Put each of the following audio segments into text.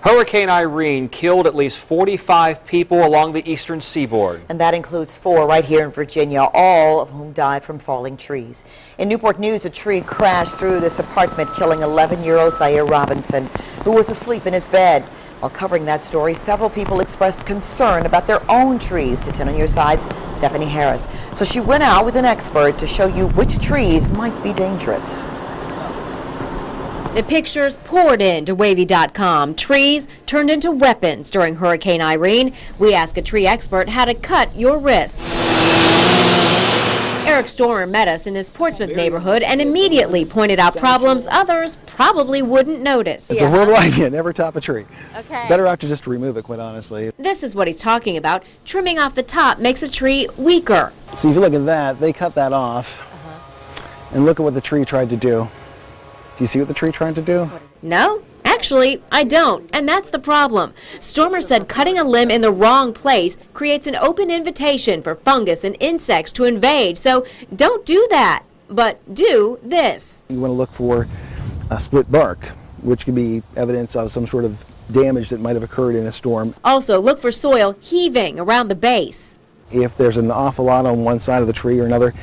Hurricane Irene killed at least 45 people along the eastern seaboard. And that includes 4 right here in Virginia, all of whom died from falling trees. In Newport News, a tree crashed through this apartment, killing 11-year-old Zaire Robinson, who was asleep in his bed. While covering that story, several people expressed concern about their own trees. To 10 on your side's Stephanie Harris. So she went out with an expert to show you which trees might be dangerous. The pictures poured into Wavy.com. Trees turned into weapons during Hurricane Irene. We asked a tree expert how to cut your wrist. Eric Stormer met us in this Portsmouth neighborhood and immediately pointed out problems others probably wouldn't notice. It's a horrible idea. Never top a tree. Okay. Better off to just remove it, quite honestly. This is what he's talking about. Trimming off the top makes a tree weaker. So if you look at that, they cut that off. And look at what the tree tried to do. Do you see what the tree tried to do? No, actually, I don't, and that's the problem. Stormer said cutting a limb in the wrong place creates an open invitation for fungus and insects to invade, so don't do that, but do this. You want to look for a split bark, which could be evidence of some sort of damage that might have occurred in a storm. Also, look for soil heaving around the base. If there's an awful lot on one side of the tree or another,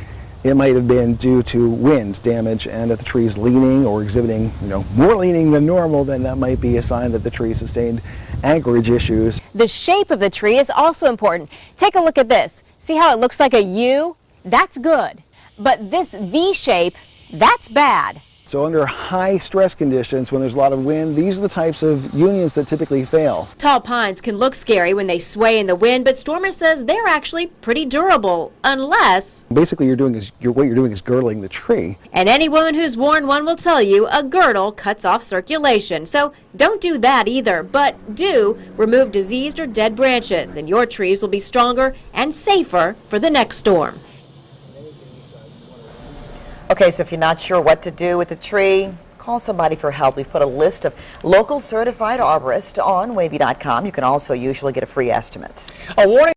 it might have been due to wind damage, and if the tree is leaning or exhibiting, more leaning than normal, then that might be a sign that the tree sustained anchorage issues. The shape of the tree is also important. Take a look at this. See how it looks like a U? That's good. But this V shape, that's bad. So under high stress conditions, when there's a lot of wind, these are the types of unions that typically fail. Tall pines can look scary when they sway in the wind, but Stormer says they're actually pretty durable, unless... Basically, what you're doing is girdling the tree. And any woman who's worn one will tell you a girdle cuts off circulation. So don't do that either, but do remove diseased or dead branches, and your trees will be stronger and safer for the next storm. Okay, so if you're not sure what to do with the tree, call somebody for help. We've put a list of local certified arborists on Wavy.com. You can also usually get a free estimate. A warning.